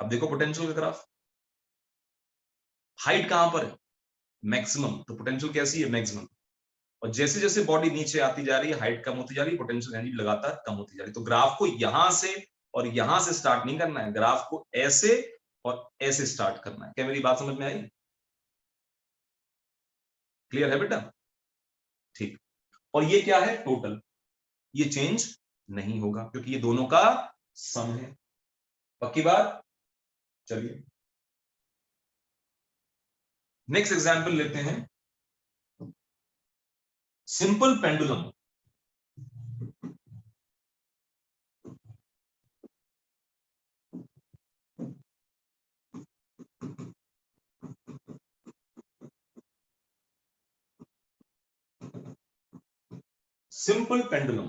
अब देखो पोटेंशियल का ग्राफ, हाइट कहां पर है, मैक्सिमम, तो पोटेंशियल कैसी है, मैक्सिमम। और जैसे जैसे बॉडी नीचे आती जा रही है हाइट कम होती जा रही है, पोटेंशियल एनर्जी लगातार कम होती जा रही है। तो ग्राफ को यहां से और यहां से स्टार्ट नहीं करना है, ग्राफ को ऐसे और ऐसे स्टार्ट करना है। क्या मेरी बात समझ में आई, क्लियर है बेटा, ठीक। और ये क्या है, टोटल, ये चेंज नहीं होगा क्योंकि ये दोनों का सम है। पक्की बात, चलिए नेक्स्ट एग्जांपल लेते हैं, सिंपल पेंडुलम। सिंपल पेंडुलम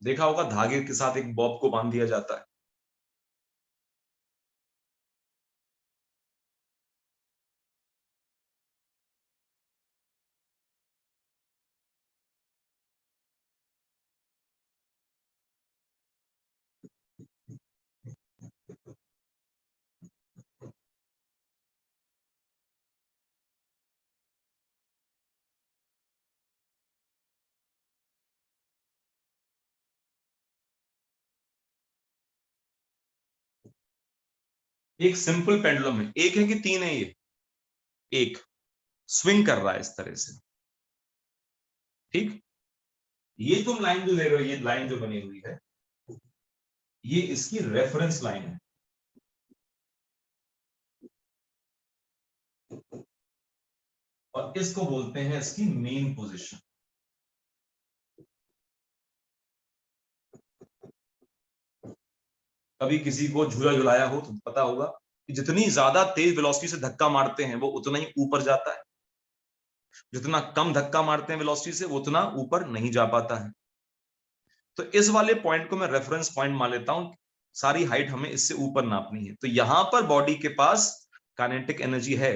देखा होगा, धागे के साथ एक बॉब को बांध दिया जाता है। एक सिंपल पेंडुलम है, एक है कि तीन है ये, एक स्विंग कर रहा है इस तरह से, ठीक। ये तुम लाइन जो ले रहे हो, ये लाइन जो बनी हुई है, ये इसकी रेफरेंस लाइन है। और इसको बोलते हैं इसकी मेन पोजीशन। कभी किसी को झूला झुलाया हो तो पता होगा कि जितनी ज्यादा तेज वेलोसिटी से धक्का मारते हैं वो उतना ही ऊपर जाता है, जितना कम धक्का मारते हैं वेलोसिटी से वो उतना ऊपर नहीं जा पाता है। तो इस वाले पॉइंट को मैं रेफरेंस पॉइंट मान लेता हूं, सारी हाइट हमें इससे ऊपर नापनी है। तो यहां पर बॉडी के पास काइनेटिक एनर्जी है,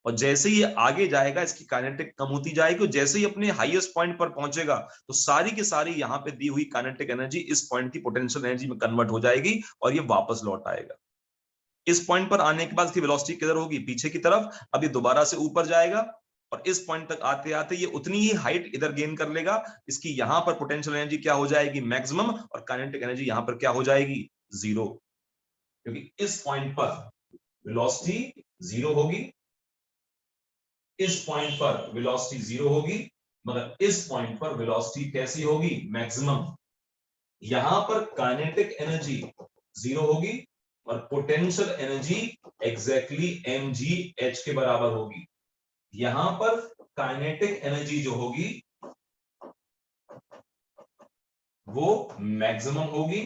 और जैसे ही ये आगे जाएगा इसकी काइनेटिक कम होती जाएगी, और जैसे ही अपने हाईएस्ट पॉइंट पर पहुंचेगा तो सारी की सारी यहां पे दी हुई काइनेटिक एनर्जी इस पॉइंट की पोटेंशियल एनर्जी में कन्वर्ट हो जाएगी और ये वापस लौट आएगा। इस पॉइंट पर आने के बाद इसकी वेलोसिटी किधर होगी, पीछे की तरफ। अब ये दोबारा से ऊपर जाएगा और इस पॉइंट तक आते आते ये उतनी ही हाइट इधर गेन कर लेगा। इसकी यहां पर पोटेंशियल एनर्जी क्या हो जाएगी, मैक्सिमम, और काइनेटिक एनर्जी यहां पर क्या हो जाएगी, जीरो। क्योंकि इस पॉइंट पर वेलोसिटी जीरो होगी, इस पॉइंट पर वेलोसिटी जीरो होगी, मगर इस पॉइंट पर वेलोसिटी कैसी होगी, मैक्सिमम। यहां पर काइनेटिक एनर्जी जीरो होगी और पोटेंशियल एनर्जी एग्जैक्टली mgh के बराबर होगी। यहां पर काइनेटिक एनर्जी जो होगी वो मैक्सिमम होगी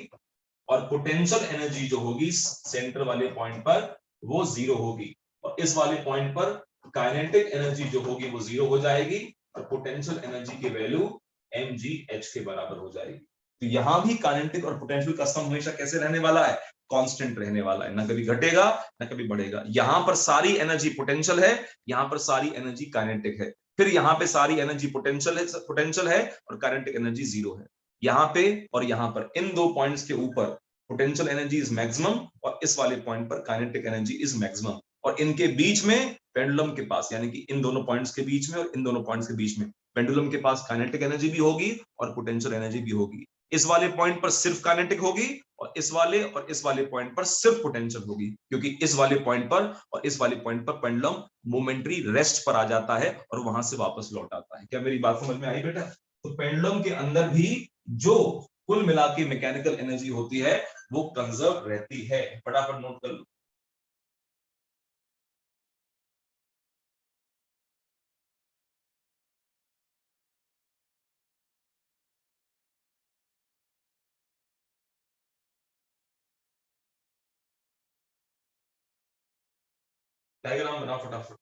और पोटेंशियल एनर्जी जो होगी सेंटर वाले पॉइंट पर वो जीरो होगी, और इस वाले पॉइंट पर काइनेटिक एनर्जी जो होगी वो जीरो हो जाएगी और पोटेंशियल एनर्जी की वैल्यू mgh के बराबर हो जाएगी। तो यहां भी काइनेटिक और पोटेंशियल का सम हमेशा कैसे रहने वाला है, कांस्टेंट रहने वाला है, ना कभी घटेगा ना कभी बढ़ेगा। यहां पर सारी एनर्जी पोटेंशियल है, यहां पर सारी एनर्जी काइनेटिक है, फिर यहां पे सारी एनर्जी पोटेंशियल है और काइनेटिक एनर्जी जीरो है। यहां पे और यहां पर इन दो पॉइंट्स के ऊपर पोटेंशियल एनर्जी इज मैक्सिमम और इस वाले पॉइंट पर काइनेटिक एनर्जी इज मैक्सिमम, और इनके बीच में पेंडुलम के पास, यानी कि इन दोनों पॉइंट्स के बीच में और इन दोनों पॉइंट्स के बीच में पेंडुलम के पास काइनेटिक एनर्जी भी होगी और पोटेंशियल एनर्जी भी होगी। इस वाले पॉइंट पर सिर्फ काइनेटिक होगी और इस वाले पॉइंट पर सिर्फ पोटेंशियल होगी, क्योंकि इस वाले पॉइंट पर और इस वाले पॉइंट पर पेंडुलम मोमेंटरी रेस्ट पर आ जाता है और वहां से वापस लौट आता है। क्या मेरी बात समझ में आई बेटा? तो पेंडुलम के अंदर भी जो कुल मिला के मैकेनिकल एनर्जी होती है वो कंजर्व रहती है। फटाफट नोट कर लो। डायग्राम बनाओ फटाफट।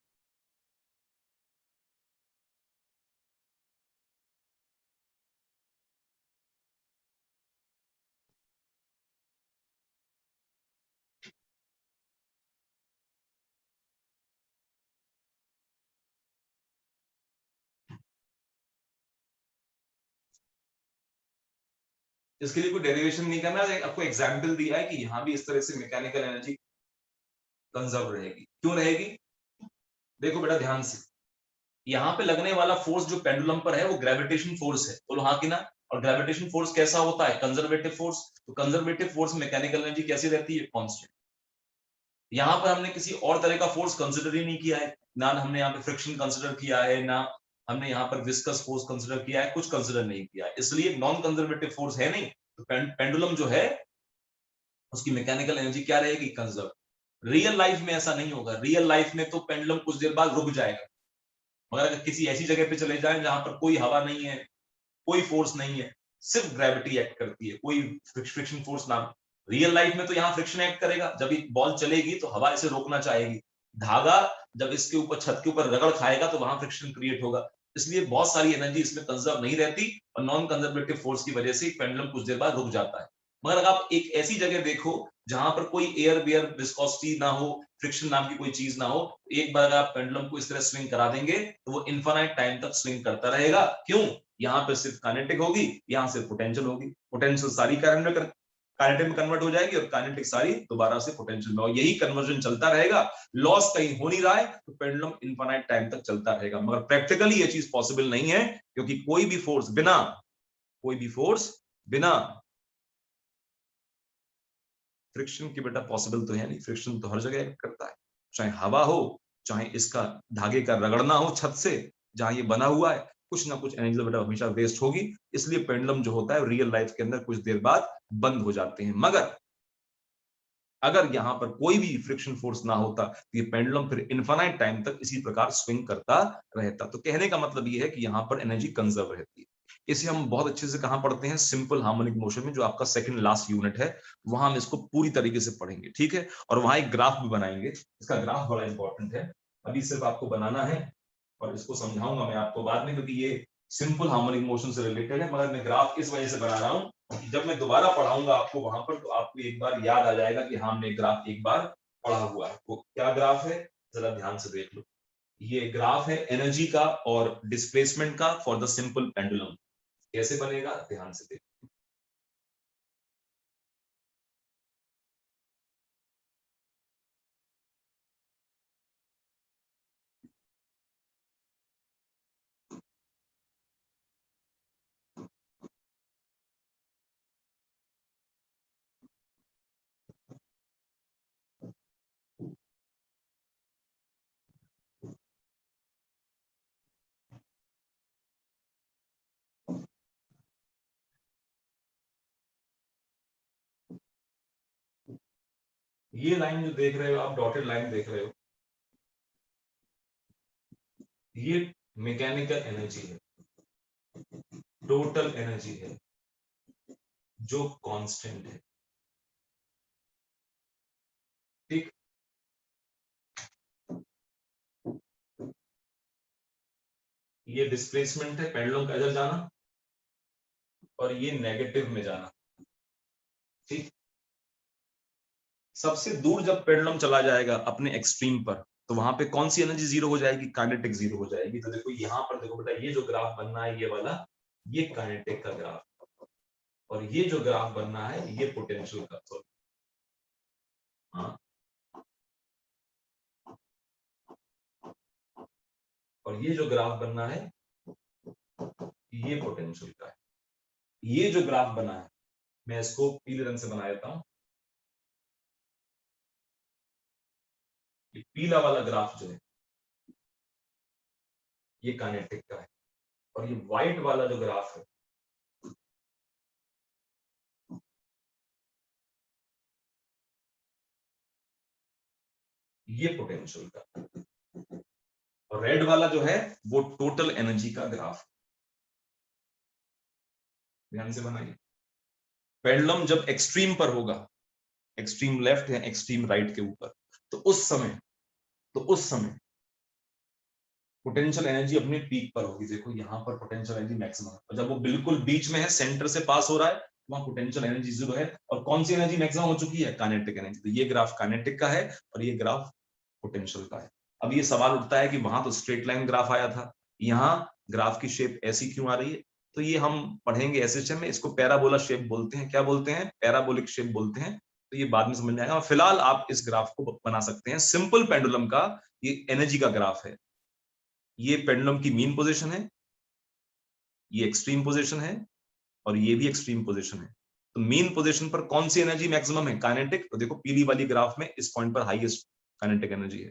इसके लिए कोई डेरिवेशन नहीं करना, आपको एग्जाम्पल दिया है कि यहां भी इस तरह से मैकेनिकल एनर्जी कंजर्व रहेगी। क्यों रहेगी? देखो बेटा ध्यान से, यहाँ पे लगने वाला फोर्स जो पेंडुलम पर है वो ग्रेविटेशन फोर्स है, बोलो हाँ कि ना। और ग्रेविटेशन फोर्स कैसा होता है, कंजर्वेटिव फोर्स। तो कंजर्वेटिव फोर्स मैकेनिकल एनर्जी कैसी रहती है, कांस्टेंट। यहाँ पर हमने किसी और तरह का फोर्स कंसिडर ही नहीं किया है, ना हमने यहाँ पे फ्रिक्शन कंसिडर किया है, ना हमने यहाँ पर विस्कस फोर्स कंसिडर किया है, कुछ कंसिडर नहीं किया है, इसलिए नॉन कंजर्वेटिव फोर्स है नहीं। तो पेंडुलम जो है उसकी मैकेनिकल एनर्जी क्या रहेगी, कंजर्व। रियल लाइफ में ऐसा नहीं होगा, रियल लाइफ में तो पेंडुलम कुछ देर बाद रुक जाएगा, मगर अगर किसी ऐसी जगह पे चले जाएं जहां पर कोई हवा नहीं है, कोई फोर्स नहीं है, सिर्फ ग्रेविटी एक्ट करती है, कोई फ्रिक्शन फोर्स ना। रियल लाइफ में तो यहाँ फ्रिक्शन एक्ट करेगा, जब ये बॉल चलेगी तो हवा इसे रोकना चाहेगी, धागा जब इसके ऊपर छत के ऊपर रगड़ खाएगा तो वहां फ्रिक्शन क्रिएट होगा। इसलिए बहुत सारी एनर्जी इसमें कंजर्व नहीं रहती और नॉन कंजर्वेटिव फोर्स की वजह से पेंडुलम कुछ देर बाद रुक जाता है। मगर अगर आप एक ऐसी जगह देखो जहां पर कोई एयर वेयर विस्कोसिटी ना हो, फ्रिक्शन नाम की कोई चीज ना हो, एक बार अगर आप पेंडुलम को इस तरह स्विंग करा देंगे तो वो इनफाइनाइट टाइम तक स्विंग करता रहेगा। क्यों? यहाँ पे सिर्फ काइनेटिक होगी, यहाँ सिर्फ पोटेंशियल होगी। पोटेंशियल सारी काइनेटिक में कन्वर्ट हो जाएगी और काइनेटिक सारी दोबारा से पोटेंशियल में, और यही कन्वर्जन चलता रहेगा। लॉस कहीं हो नहीं रहा है तो पेंडुलम इनफाइनाइट टाइम तक चलता रहेगा। मगर प्रैक्टिकली ये चीज पॉसिबल नहीं है, क्योंकि कोई भी फोर्स बिना फ्रिक्शन की बेटा पॉसिबल तो है नहीं। फ्रिक्शन तो हर जगह करता है, चाहे हवा हो चाहे इसका धागे का रगड़ना हो छत से, जहां ये बना हुआ है, कुछ ना कुछ एनर्जी बेटा हमेशा वेस्ट होगी। इसलिए पेंडुलम जो होता है रियल लाइफ के अंदर कुछ देर बाद बंद हो जाते हैं। मगर अगर यहां पर कोई भी फ्रिक्शन फोर्स ना होता तो ये पेंडुलम फिर इनफाइनाइट टाइम तक इसी प्रकार स्विंग करता रहता। तो कहने का मतलब ये है कि यहां पर एनर्जी कंजर्व रहती है। इसे हम बहुत अच्छे से कहां पढ़ते हैं, सिंपल हार्मोनिक मोशन में, जो आपका सेकंड लास्ट यूनिट है, वहां हम इसको पूरी तरीके से पढ़ेंगे, ठीक है। और वहां एक ग्राफ भी बनाएंगे, इसका ग्राफ बड़ा इंपॉर्टेंट है, अभी सिर्फ आपको बनाना है और इसको समझाऊंगा मैं आपको बाद में, क्योंकि ये सिंपल हार्मोनिक मोशन से रिलेटेड है। मगर मैं ग्राफ इस वजह से बना रहा हूं कि जब मैं दोबारा पढ़ाऊंगा आपको वहां पर, तो आपको एक बार याद आ जाएगा कि हाँ हमने ग्राफ एक बार पढ़ा हुआ है। वो क्या ग्राफ है, जरा ध्यान से देख लो। ये ग्राफ है एनर्जी का और डिस्प्लेसमेंट का फॉर द सिंपल पेंडुलम। कैसे बनेगा, ध्यान से देखो। ये लाइन जो देख रहे हो आप, डॉटेड लाइन देख रहे हो, ये मैकेनिकल एनर्जी है, टोटल एनर्जी है जो कांस्टेंट है, ठीक। ये डिस्प्लेसमेंट है, पेंडुलम का इधर जाना, और ये नेगेटिव में जाना, ठीक। सबसे दूर जब पेंडुलम चला जाएगा अपने एक्सट्रीम पर, तो वहां पे कौन सी एनर्जी जीरो हो जाएगी, काइनेटिक जीरो हो जाएगी। तो देखो यहां पर देखो बेटा, ये जो ग्राफ बनना है ये वाला, ये काइनेटिक का ग्राफ, और ये जो ग्राफ बनना है ये पोटेंशियल का। हाँ, और ये जो ग्राफ बनना है ये पोटेंशियल का है। ये जो ग्राफ बना है, मैं इसको पीले रंग से बना देता हूं। ये पीला वाला ग्राफ जो है ये काइनेटिक का है, और ये व्हाइट वाला जो ग्राफ है ये पोटेंशियल का, और रेड वाला जो है वो टोटल एनर्जी का ग्राफ। ध्यान से बनाइए। पेंडुलम जब एक्सट्रीम पर होगा, एक्सट्रीम लेफ्ट या एक्सट्रीम राइट के ऊपर, तो उस समय पोटेंशियल एनर्जी अपने पीक पर होगी। देखो यहां पर पोटेंशियल एनर्जी मैक्सिमम है, और जब वो बिल्कुल बीच में है, सेंटर से पास हो रहा है, वहां पोटेंशियल एनर्जी जीरो है। और कौन सी एनर्जी मैक्सिमम हो चुकी है, काइनेटिक एनर्जी। तो ये ग्राफ काइनेटिक का है और ये ग्राफ पोटेंशियल का है। अब ये सवाल उठता है कि वहां तो स्ट्रेट लाइन ग्राफ आया था, यहाँ ग्राफ की शेप ऐसी क्यों आ रही है। तो ये हम पढ़ेंगे एसएचएम में, इसको पैराबोला शेप बोलते हैं। क्या बोलते हैं, पैराबोलिक शेप बोलते हैं। तो ये बाद में समझ में आएगा। फिलहाल आप इस ग्राफ को बना सकते हैं, सिंपल पेंडुलम का ये एनर्जी का ग्राफ है। ये पेंडुलम की मीन पोजीशन है, ये एक्सट्रीम पोजीशन है, और ये भी एक्सट्रीम पोजीशन है। तो मीन पोजीशन पर कौन सी एनर्जी मैक्सिमम है, काइनेटिक। तो देखो पीली वाली ग्राफ में इस पॉइंट पर हाईएस्ट काइनेटिक एनर्जी है।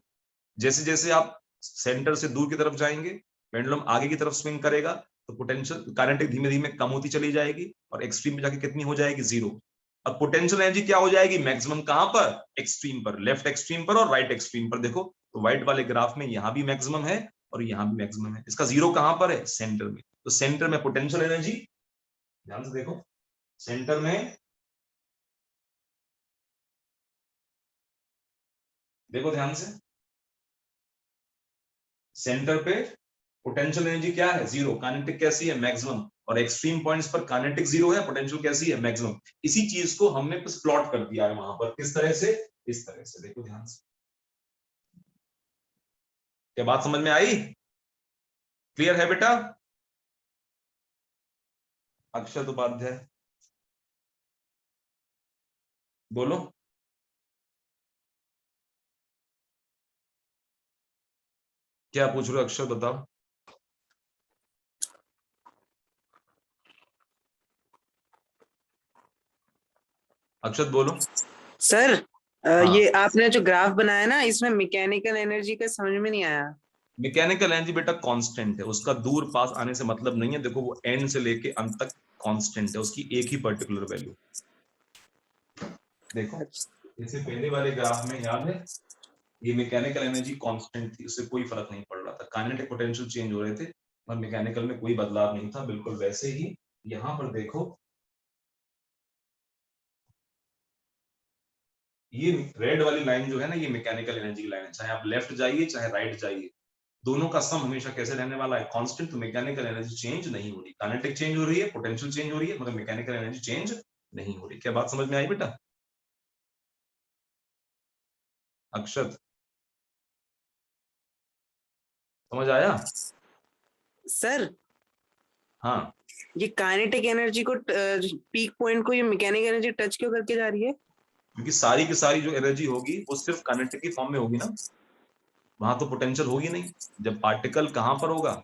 जैसे जैसे आप सेंटर से दूर की तरफ जाएंगे, पेंडुलम आगे की तरफ स्विंग करेगा, तो पोटेंशियल काइनेटिक धीमे धीमे कम होती चली जाएगी, और एक्सट्रीम में जाके कितनी हो जाएगी, जीरो। और पोटेंशियल एनर्जी क्या हो जाएगी, मैक्सिमम कहां पर, एक्सट्रीम पर, लेफ्ट एक्सट्रीम पर और राइट एक्सट्रीम पर। देखो तो व्हाइट वाले ग्राफ में यहां भी मैक्सिमम है और यहां भी मैक्सिमम है। इसका जीरो कहां पर है, सेंटर में। तो सेंटर में पोटेंशियल एनर्जी, ध्यान से देखो, सेंटर में देखो ध्यान से, सेंटर पे पोटेंशियल एनर्जी क्या है, जीरो। काइनेटिक कैसी है, मैक्सिमम। और एक्सट्रीम पॉइंट्स पर काइनेटिक जीरो है, पोटेंशियल कैसी है, मैक्सिमम। इसी चीज को हमने बस प्लॉट कर दिया है वहां पर। किस तरह से, इस तरह से। देखो ध्यान से, क्या बात समझ में आई, क्लियर है बेटा। अक्षत उपाध्याय बोलो। क्या पूछ रहे हो अक्षत, बताओ। अक्षत बोलो। सर हाँ। ये आपने जो ग्राफ बनाया ना, इसमें मैकेनिकल एनर्जी का समझ में नहीं आया। मैकेनिकल एनर्जी बेटा कांस्टेंट है, उसका दूर पास आने से मतलब नहीं है। देखो वो एंड से लेके अंत तक कांस्टेंट है, उसकी एक ही पर्टिकुलर वैल्यू। देखो इससे पहले वाले ग्राफ में याद है, ये मैकेनिकल एनर्जी कांस्टेंट थी, उससे कोई फर्क नहीं पड़ रहा था। काइनेटिक पोटेंशियल चेंज हो रहे थे और मैकेनिकल में कोई बदलाव नहीं था। बिल्कुल वैसे ही यहां पर देखो, ये रेड वाली लाइन जो है ना, ये मैकेनिकल एनर्जी की लाइन है। चाहे आप लेफ्ट जाइए चाहे राइट जाइए, दोनों का सम हमेशा कैसे रहने वाला है? कांस्टेंट। तो मैकेनिकल एनर्जी चेंज नहीं हो रही, काइनेटिक चेंज हो रही है, पोटेंशियल चेंज हो रही है, मगर मैकेनिकल एनर्जी चेंज नहीं हो रही। क्या बात समझ में आई बेटा? अक्षत समझ आया? सर हाँ, ये काइनेटिक एनर्जी को, पीक पॉइंट को ये मैकेनिकल एनर्जी टच क्यों करके जा रही है? क्योंकि सारी की सारी जो एनर्जी होगी वो सिर्फ काइनेटिक की फॉर्म में होगी ना, वहां तो पोटेंशियल होगी नहीं। जब पार्टिकल कहां पर होगा?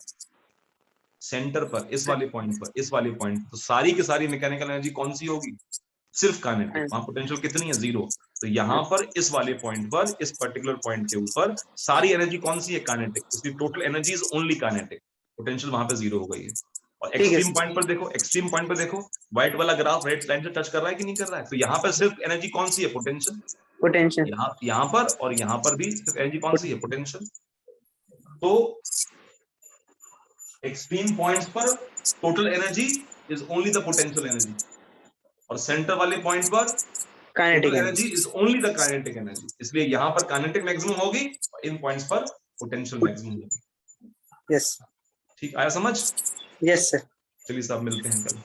सेंटर पर, इस वाले पॉइंट पर, इस वाले पॉइंट पर, तो सारी की सारी मैकेनिकल एनर्जी कौन सी होगी? सिर्फ काइनेटिक। वहां पोटेंशियल कितनी है? 0। तो यहाँ पर इस वाले पॉइंट पर, इस पर्टिकुलर पॉइंट के ऊपर सारी एनर्जी कौन सी है? काइनेटिक। इसकी total energy is only kinetic. Potential वहां पे 0 हो गई है। और एक्सट्रीम पॉइंट पर देखो, एक्सट्रीम पॉइंट पर देखो, व्हाइट वाला ग्राफ रेड लाइन से टच कर रहा है कि नहीं कर रहा है? तो यहाँ पर सिर्फ एनर्जी कौन सी है? पोटेंशियल। पोटेंशियल। यहाँ पर और यहाँ पर भी सिर्फ एनर्जी कौन सी है? पोटेंशियल। तो एक्सट्रीम पॉइंट्स पर total energy is only the potential energy, और सेंटर वाले पॉइंट पर kinetic energy is only the kinetic energy. इसलिए यहां पर काइनेटिक मैक्सिमम होगी और इन पॉइंट्स पर पोटेंशियल मैक्सिमम होगी। यस। ठीक आया समझ? Yes sir. चलिए साहब मिलते हैं कल।